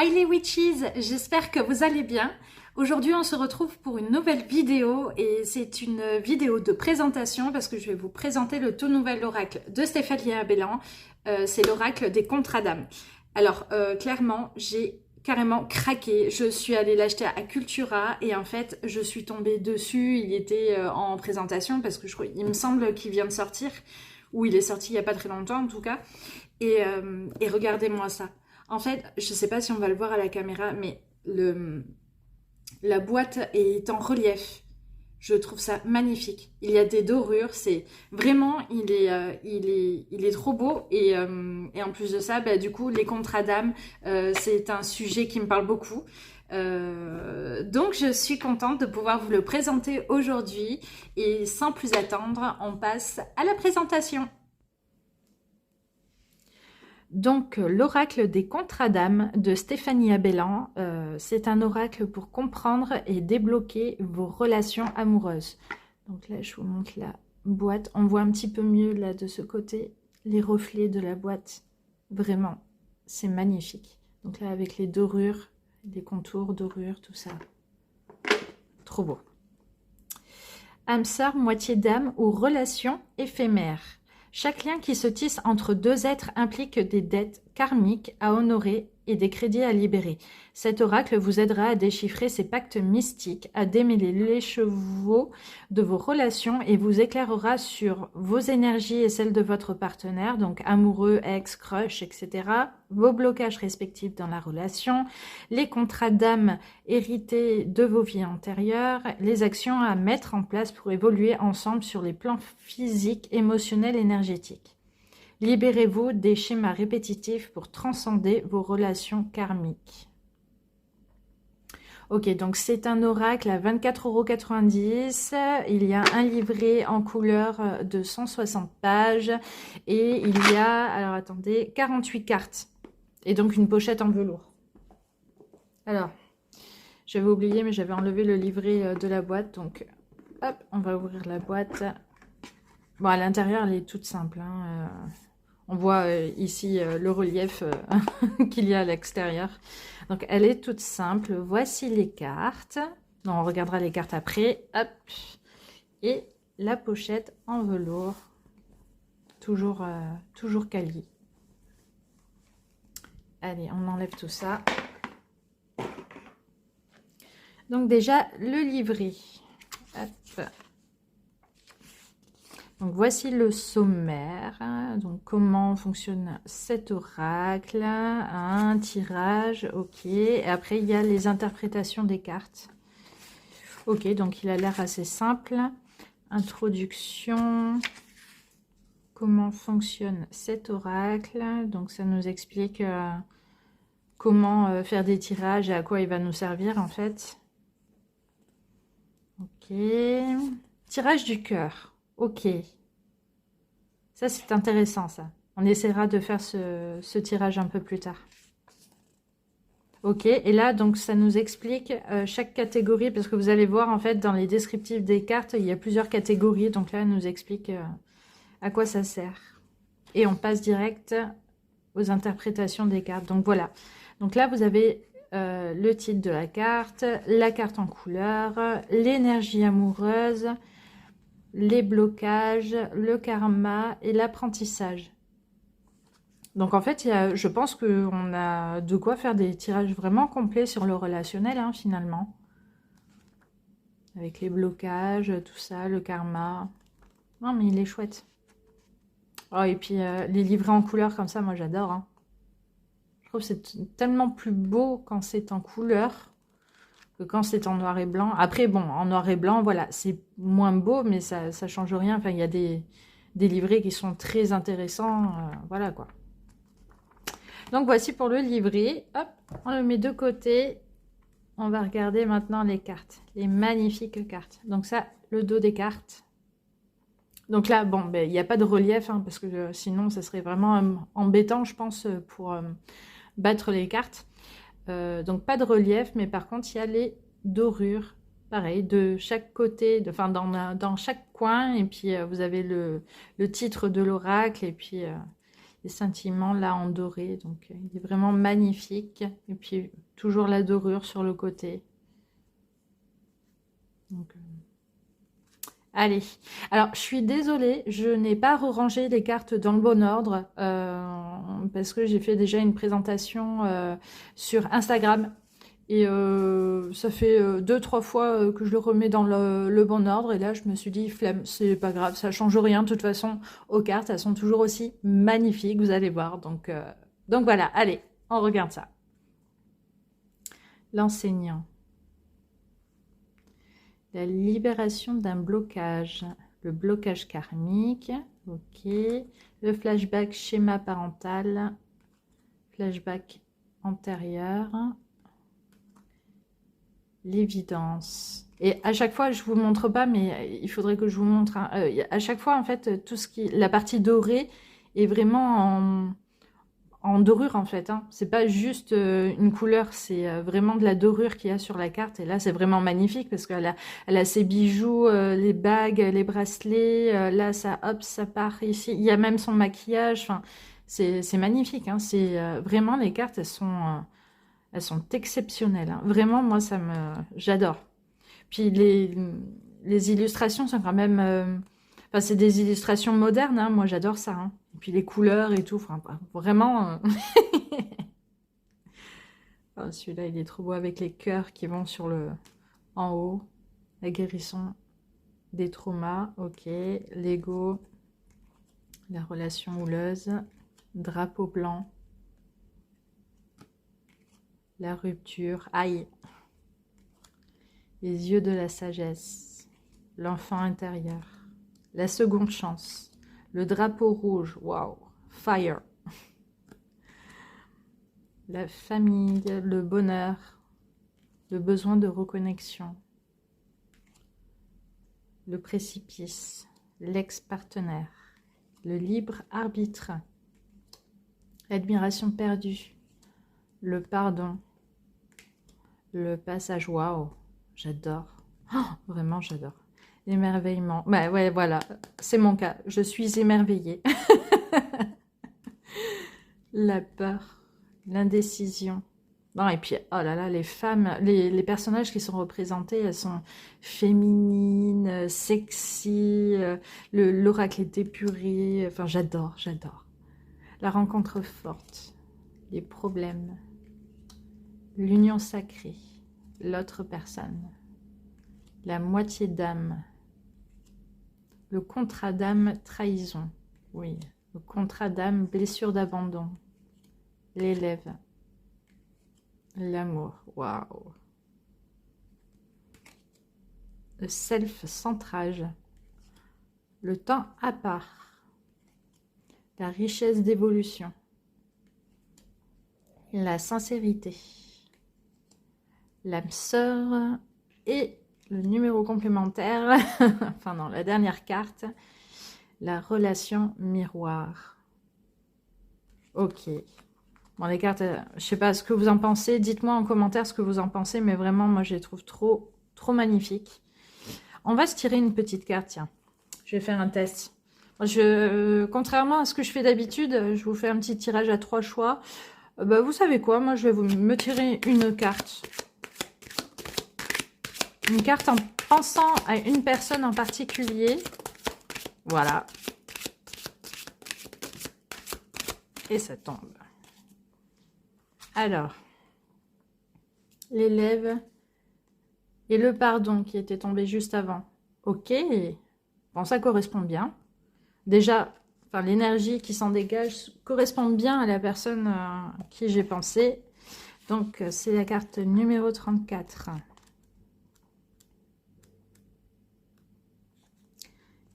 Hi les witches, j'espère que vous allez bien. Aujourd'hui on se retrouve pour une nouvelle vidéo et c'est une vidéo de présentation parce que je vais vous présenter le tout nouvel oracle de Stéphanie Abellan. C'est l'oracle des contrats d'âme. Alors clairement j'ai carrément craqué, je suis allée l'acheter à Cultura et en fait je suis tombée dessus, il était en présentation parce que il me semble qu'il vient de sortir ou il est sorti il n'y a pas très longtemps en tout cas et regardez-moi ça. En fait, je ne sais pas si on va le voir à la caméra, mais la boîte est en relief. Je trouve ça magnifique. Il y a des dorures, c'est vraiment, il est trop beau. Et en plus de ça, bah, du coup, les contrats d'âme, c'est un sujet qui me parle beaucoup. Donc, je suis contente de pouvoir vous le présenter aujourd'hui. Et sans plus attendre, on passe à la présentation. Donc, l'oracle des contrats d'âme de Stéphanie Abellan, c'est un oracle pour comprendre et débloquer vos relations amoureuses. Donc là, je vous montre la boîte. On voit un petit peu mieux là de ce côté les reflets de la boîte. Vraiment, c'est magnifique. Donc là, avec les dorures, les contours, dorures, tout ça. Trop beau. Âme sœur, moitié d'âme ou relation éphémère. Chaque lien qui se tisse entre deux êtres implique des dettes karmiques à honorer et des crédits à libérer. Cet oracle vous aidera à déchiffrer ces pactes mystiques, à démêler les chevaux de vos relations et vous éclairera sur vos énergies et celles de votre partenaire, donc amoureux, ex, crush, etc., vos blocages respectifs dans la relation, les contrats d'âme hérités de vos vies antérieures, les actions à mettre en place pour évoluer ensemble sur les plans physiques, émotionnels et énergétiques. Libérez-vous des schémas répétitifs pour transcender vos relations karmiques. Ok, donc c'est un oracle à 24,90 €. Il y a un livret en couleur de 160 pages. Et il y a, alors attendez, 48 cartes. Et donc une pochette en velours. Alors, j'avais oublié, mais j'avais enlevé le livret de la boîte. Donc, hop, on va ouvrir la boîte. Bon, à l'intérieur, elle est toute simple, hein. On voit ici le relief qu'il y a à l'extérieur. Donc, elle est toute simple. Voici les cartes. Non, on regardera les cartes après. Hop. Et la pochette en velours. Toujours quali. Allez, on enlève tout ça. Donc, déjà, le livret. Hop. Donc, voici le sommaire. Donc, comment fonctionne cet oracle. Un tirage, ok. Et après, il y a les interprétations des cartes. Ok, donc il a l'air assez simple. Introduction. Comment fonctionne cet oracle. Donc, ça nous explique comment faire des tirages et à quoi il va nous servir, en fait. Ok. Tirage du cœur. Ok. Ça, c'est intéressant, ça. On essaiera de faire ce tirage un peu plus tard. Ok. Et là, donc, ça nous explique chaque catégorie, parce que vous allez voir, en fait, dans les descriptifs des cartes, il y a plusieurs catégories. Donc là, elle nous explique à quoi ça sert. Et on passe direct aux interprétations des cartes. Donc, voilà. Donc là, vous avez le titre de la carte en couleur, l'énergie amoureuse, les blocages, le karma et l'apprentissage. Donc en fait, je pense qu'on a de quoi faire des tirages vraiment complets sur le relationnel, hein, finalement. Avec les blocages, tout ça, le karma. Non, mais il est chouette. Oh, et puis les livrets en couleur comme ça, moi j'adore, hein. Je trouve que c'est tellement plus beau quand c'est en couleur que quand c'est en noir et blanc. Après, bon, en noir et blanc, voilà, c'est moins beau, mais ça change rien. Enfin, il y a des livrets qui sont très intéressants. Voilà, quoi. Donc, voici pour le livret. Hop, on le met de côté. On va regarder maintenant les cartes. Les magnifiques cartes. Donc ça, le dos des cartes. Donc là, bon, ben, il n'y a pas de relief, hein, parce que sinon, ça serait vraiment embêtant, je pense, pour battre les cartes. Donc pas de relief, mais par contre il y a les dorures, pareil, de chaque côté, enfin dans chaque coin, et puis vous avez le titre de l'oracle, et puis les sentiments là en doré. Donc il est vraiment magnifique. Et puis toujours la dorure sur le côté. Donc, allez, alors je suis désolée, je n'ai pas rangé les cartes dans le bon ordre parce que j'ai fait déjà une présentation sur Instagram et ça fait 2-3 fois que je le remets dans le bon ordre et là je me suis dit flemme, c'est pas grave, ça change rien de toute façon aux cartes, elles sont toujours aussi magnifiques, vous allez voir. Donc voilà, allez, on regarde ça. L'enseignant. La libération d'un blocage, le blocage karmique, ok. Le flashback schéma parental, flashback antérieur, l'évidence. Et à chaque fois, je vous montre pas, mais il faudrait que je vous montre. Hein. À chaque fois, en fait, tout ce qui, la partie dorée est vraiment en dorure en fait, hein. C'est pas juste une couleur, c'est vraiment de la dorure qu'il y a sur la carte. Et là, c'est vraiment magnifique parce elle a ses bijoux, les bagues, les bracelets. Là, ça, hop, ça part ici. Il y a même son maquillage. Enfin, c'est magnifique. Hein. C'est vraiment les cartes, elles sont exceptionnelles. Hein. Vraiment, moi, j'adore. Puis les illustrations sont quand même. Enfin, c'est des illustrations modernes. Hein. Moi, j'adore ça. Hein. Et puis les couleurs et tout, enfin, vraiment... Oh, celui-là, il est trop beau avec les cœurs qui vont sur en haut. La guérison des traumas, ok. L'ego, la relation houleuse, drapeau blanc, la rupture, aïe. Les yeux de la sagesse, l'enfant intérieur, la seconde chance, le drapeau rouge, waouh, fire. La famille, le bonheur, le besoin de reconnexion, le précipice, l'ex-partenaire, le libre arbitre, l'admiration perdue, le pardon, le passage, waouh, j'adore, oh, vraiment j'adore, l'émerveillement, bah ouais voilà, c'est mon cas, je suis émerveillée, la peur, l'indécision. Non, et puis, oh là là, les femmes, les personnages qui sont représentés, elles sont féminines, sexy, l'oracle est épuré, enfin, j'adore, j'adore. La rencontre forte, les problèmes, l'union sacrée, l'autre personne, la moitié d'âme, le contrat d'âme, trahison, oui, le contrat d'âme, blessure d'abandon, l'élève, l'amour, waouh. Le self-centrage, le temps à part, la richesse d'évolution, la sincérité, l'âme sœur et le numéro complémentaire, enfin non, la dernière carte, la relation miroir. Ok. Bon, les cartes, je sais pas ce que vous en pensez. Dites-moi en commentaire ce que vous en pensez. Mais vraiment, moi, je les trouve trop, trop magnifiques. On va se tirer une petite carte, tiens. Je vais faire un test. Contrairement à ce que je fais d'habitude, je vous fais un petit tirage à 3 choix. Bah, vous savez quoi? Moi, je vais me tirer une carte. Une carte en pensant à une personne en particulier. Voilà. Et ça tombe. Alors, l'élève et le pardon qui était tombé juste avant. Ok, bon, ça correspond bien. Déjà, enfin, l'énergie qui s'en dégage correspond bien à la personne à qui j'ai pensé. Donc, c'est la carte numéro 34.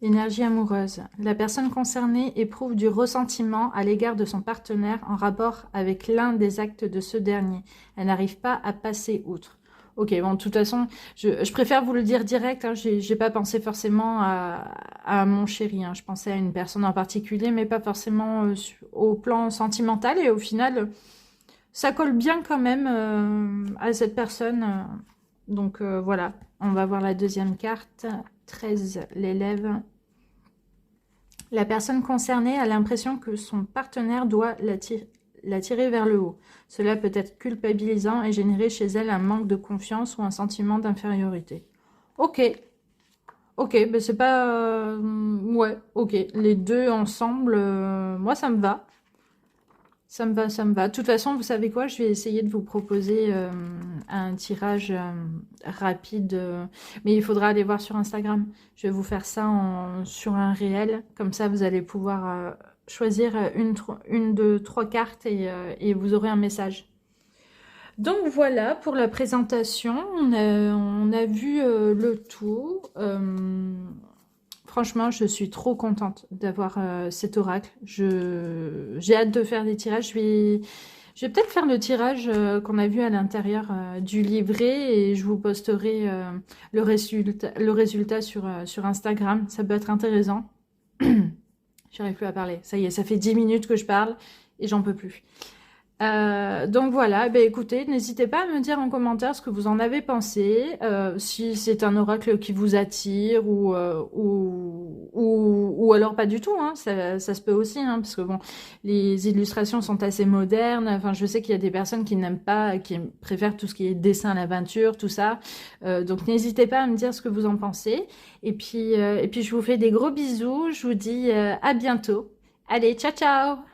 Énergie amoureuse. La personne concernée éprouve du ressentiment à l'égard de son partenaire en rapport avec l'un des actes de ce dernier. Elle n'arrive pas à passer outre. Ok, bon, de toute façon, je préfère vous le dire direct. Hein, j'ai pas pensé forcément à mon chéri. Hein, je pensais à une personne en particulier, mais pas forcément au plan sentimental. Et au final, ça colle bien quand même à cette personne. Donc voilà, on va voir la deuxième carte. 13, l'élève. La personne concernée a l'impression que son partenaire doit la tirer vers le haut. Cela peut être culpabilisant et générer chez elle un manque de confiance ou un sentiment d'infériorité. Ok, ok, ben c'est pas... ouais, ok. Les deux ensemble, moi ça me va. Ça me va, ça me va. De toute façon, vous savez quoi? Je vais essayer de vous proposer un tirage rapide. Mais il faudra aller voir sur Instagram. Je vais vous faire ça sur un réel. Comme ça, vous allez pouvoir choisir une de trois cartes et vous aurez un message. Donc voilà pour la présentation. On a vu le tout. Franchement, je suis trop contente d'avoir cet oracle. J'ai hâte de faire des tirages. Je vais peut-être faire le tirage qu'on a vu à l'intérieur du livret et je vous posterai le résultat sur Instagram. Ça peut être intéressant. J'arrive plus à parler. Ça y est, ça fait 10 minutes que je parle et j'en peux plus. Donc voilà, ben écoutez, n'hésitez pas à me dire en commentaire ce que vous en avez pensé, si c'est un oracle qui vous attire ou alors pas du tout, hein, ça se peut aussi, hein, parce que bon, les illustrations sont assez modernes, enfin je sais qu'il y a des personnes qui n'aiment pas, qui préfèrent tout ce qui est dessin à la peinture, tout ça, donc n'hésitez pas à me dire ce que vous en pensez, et puis je vous fais des gros bisous, je vous dis à bientôt, allez, ciao ciao!